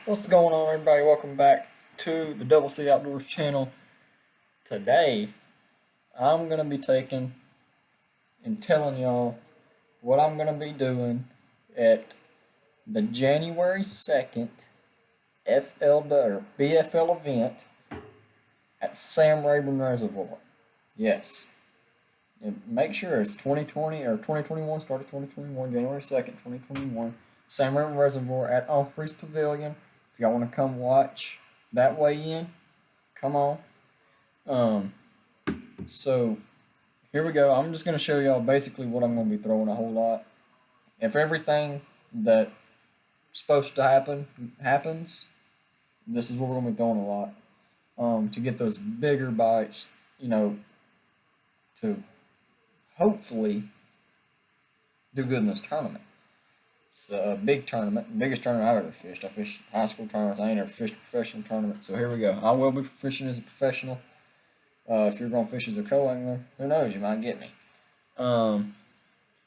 What's going on, everybody? Welcome back to the Double C Outdoors channel. Today, I'm going to be taking and telling y'all what I'm going to be doing at the January 2nd BFL event at Sam Rayburn Reservoir. Yes. And make sure it's 2020 or 2021, started 2021, January 2nd, 2021. Sam Rayburn Reservoir at Humphreys Pavilion. If y'all want to come watch that weigh in, come on. Um, so here we go. I'm just going to show y'all basically what I'm going to be throwing a whole lot. If everything that's supposed to happen happens, this is what we're going to be throwing a lot. To get those bigger bites, to hopefully do good in this tournament. It's a big tournament, biggest tournament I've ever fished. I fished high school tournaments. I ain't ever fished a professional tournament. So here we go. I will be fishing as a professional. If you're going to fish as a co-angler, who knows, you might get me.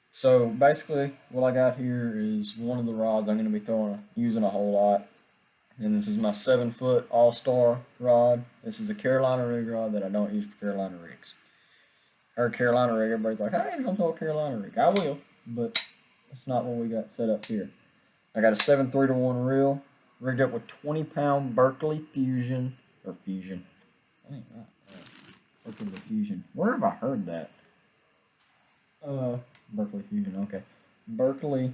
So basically, what I got here is one of the rods I'm going to be using a whole lot. And this is my 7-foot All-Star rod. This is a Carolina rig rod that I don't use for Carolina rigs. I heard Carolina rig, everybody's like, hey, he's going to throw a Carolina rig. I will, but that's not what we got set up here. I got a 7-3-to-1 reel, rigged up with 20-pound Berkeley Fusion. Berkeley Fusion. Where have I heard that? Berkeley Fusion, okay. Berkeley.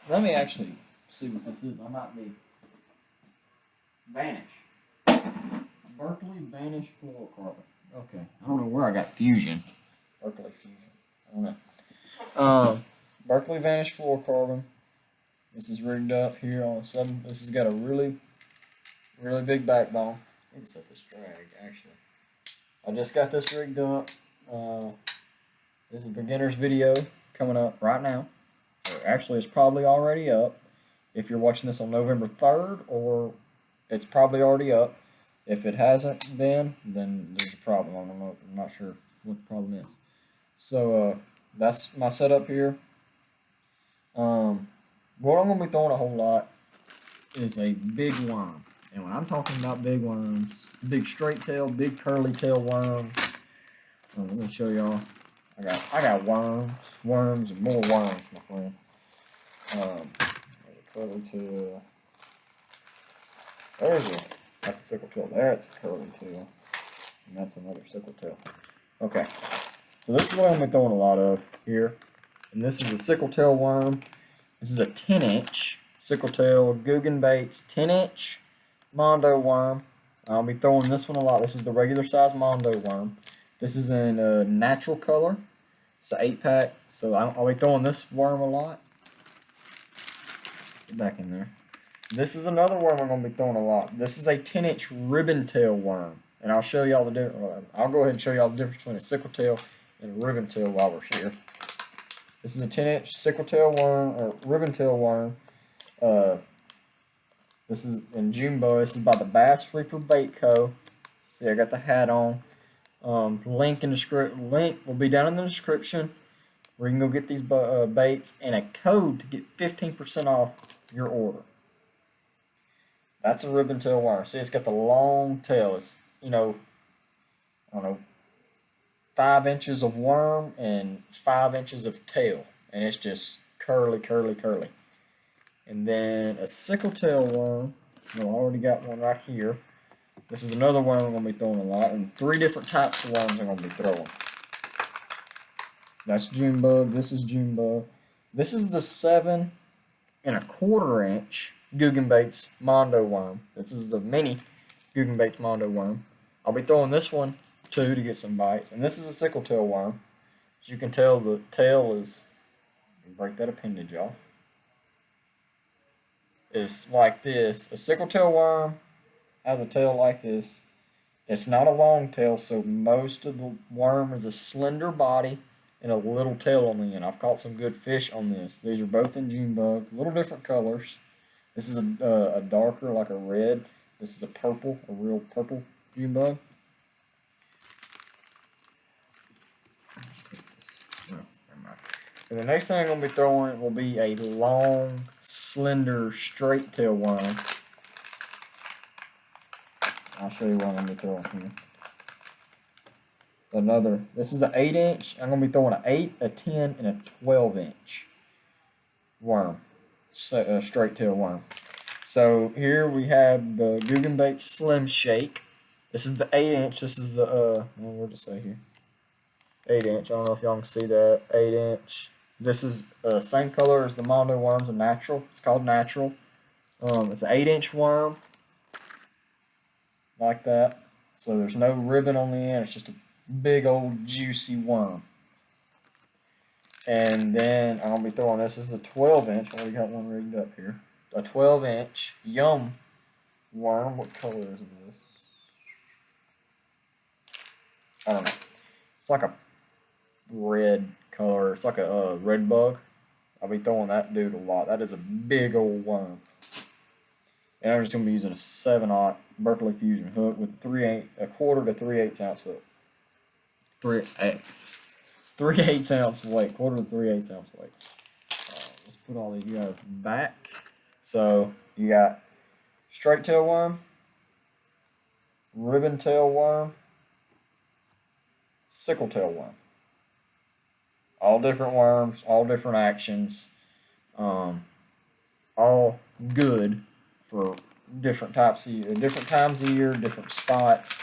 Let me actually see what this is. I might be. Vanish. Berkeley Vanish fluorocarbon. Okay. I don't know where I got Fusion. Berkeley Fusion. I don't know. Berkeley Vanish fluorocarbon. This is rigged up here on a 7. This has got a really big backbone. I need to set this drag, actually. I just got this rigged up. This is a beginner's video coming up right now. Or actually, it's probably already up. If you're watching this on November 3rd, or it's probably already up. If it hasn't been, then there's a problem. I don't know. I'm not sure what the problem is. So that's my setup here. What I'm going to be throwing a whole lot is a big worm. And when I'm talking about big worms, big straight tail, big curly tail worms, let me show y'all. I got worms, and more worms, my friend. Curly tail. That's a sickle tail. That's a curly tail, and that's another sickle tail. Okay, so this is what I'm gonna be throwing a lot of here, and this is a sickle tail worm. This is a 10-inch sickle tail Guggen Baits 10-inch Mondo worm. I'll be throwing this one a lot. This is the regular size Mondo worm. This is in a natural color. It's an 8-pack, so I'll be throwing this worm a lot. Get back in there. This is another worm I'm going to be throwing a lot. This is a 10-inch ribbon tail worm, and I'll show y'all the difference. I'll go ahead and show y'all the difference between a sickle tail and a ribbon tail while we're here. This is a 10-inch sickle tail worm or ribbon tail worm. This is in Jumbo. This is by the Bass Reaper Bait Co. See, I got the hat on. Link will be down in the description where you can go get these baits and a code to get 15% off your order. That's a ribbon tail worm. See, it's got the long tail. It's, I don't know, 5 inches of worm and 5 inches of tail. And it's just curly, curly, curly. And then a sickle tail worm. I already got one right here. This is another worm I'm going to be throwing a lot. And 3 different types of worms I'm going to be throwing. That's June bug. This is June bug. This is the 7¼ inch Guggen Baits Mondo worm. This is the mini Guggen Baits Mondo worm. I'll be throwing this one too to get some bites. And this is a sickle tail worm. As you can tell, the tail is, break that appendage off, is like this. A sickle tail worm has a tail like this. It's not a long tail, so most of the worm is a slender body and a little tail on the end. I've caught some good fish on this. These are both in June bug, little different colors. This is a darker, like a red. This is a purple, a real purple June bug. And the next thing I'm going to be throwing will be a long, slender, straight tail worm. I'll show you what I'm going to be throwing here. This is an 8-inch. I'm going to be throwing an 8, a 10, and a 12-inch worm. So, straight tail worm. So here we have the Guggenbait Slim Shake. This is the 8-inch. This is the, what did it say here? 8-inch. I don't know if y'all can see that. 8-inch. This is same color as the Mondo worms, a natural. It's called natural. It's an 8-inch worm. Like that. So there's no ribbon on the end. It's just a big old juicy worm. And then I'm going to be throwing this as the 12-inch. I already got one rigged up here. A 12-inch Yum worm. What color is this? I don't know. It's like a red color. It's like a red bug. I'll be throwing that dude a lot. That is a big old worm. And I'm just going to be using a 7/0 Berkeley Fusion hook with a 1/4 to 3/8 ounce hook. 3/8 ounce weight, 1/4 to 3/8 ounce weight. Let's put all these guys back. So you got straight tail worm, ribbon tail worm, sickle tail worm. All different worms, all different actions, all good for different times of year, different spots.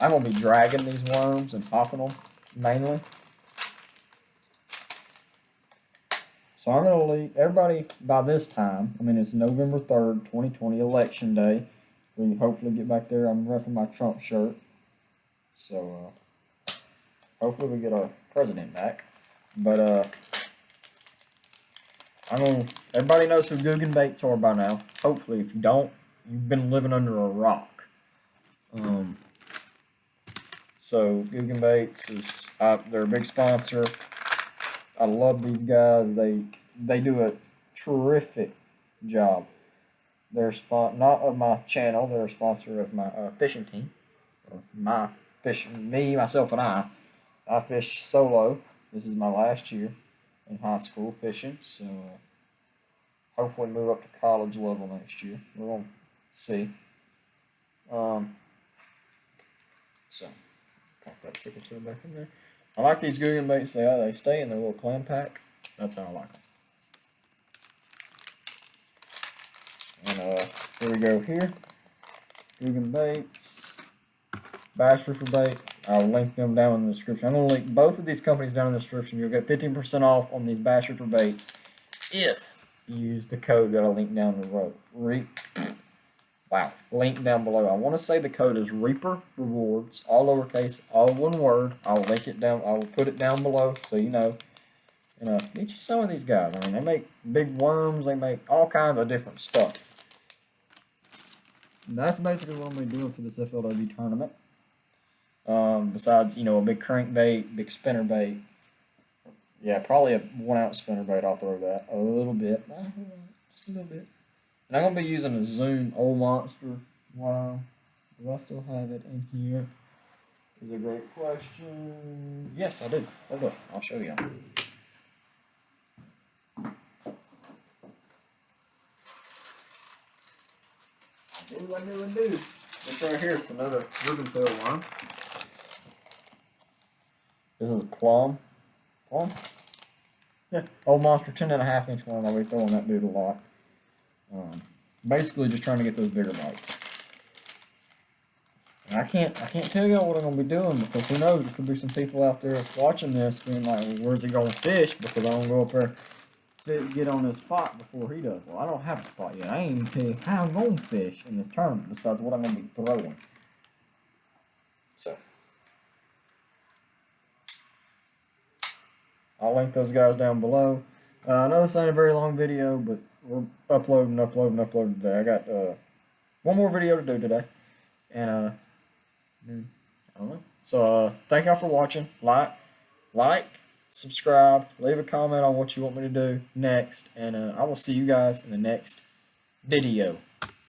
I'm going to be dragging these worms and popping them, mainly. So I'm going to leave everybody by this time. I mean, it's November 3rd, 2020, Election Day. We hopefully get back there. I'm repping my Trump shirt. So, hopefully we get our president back. But, everybody knows who Guggenbaits are by now. Hopefully, if you don't, you've been living under a rock. So Guggenbaits is they're a big sponsor. I love these guys. They do a terrific job. They're not of my channel. They're a sponsor of my fishing team. Or my fishing, myself, and I. I fish solo. This is my last year in high school fishing. So hopefully move up to college level next year. We're gonna see. So. Pop that sickle tail back in there. I like these Guggenbaits. They stay in their little clam pack. That's how I like them. And here we go here. Guggenbaits. Bass Reefer Bait. I'll link them down in the description. I'm going to link both of these companies down in the description. You'll get 15% off on these Bass Reefer Baits if you use the code that I'll link down the road. Link down below. I want to say the code is Reaper Rewards, all lowercase, all one word. I'll link it down. I will put it down below so you know. And get you some of these guys. I mean, they make big worms. They make all kinds of different stuff. And that's basically what I'm going to be doing for this FLW tournament. Besides, a big crankbait, big spinnerbait. Yeah, probably a 1 ounce spinnerbait. I'll throw that a little bit, just a little bit. And I'm going to be using a Zoom Old Monster. Wow. Do I still have it in here? Is a great question. Yes, I do. Hold up. I'll show you. I do. This right here is another ribbon tail worm. This is a plum. Yeah, Old Monster 10.5-inch worm. I'll be throwing that dude a lot. Basically just trying to get those bigger bites. And I can't tell y'all what I'm gonna be doing because who knows, there could be some people out there that's watching this being like, well, where's he gonna fish? Because I don't go up there get on this spot before he does. Well, I don't have a spot yet. I ain't even tell you how I'm gonna fish in this tournament besides what I'm gonna be throwing. So I'll link those guys down below. I know this ain't a very long video, but we're uploading today. I got one more video to do today. And I don't know. So thank y'all for watching. Like, subscribe, leave a comment on what you want me to do next, and I will see you guys in the next video.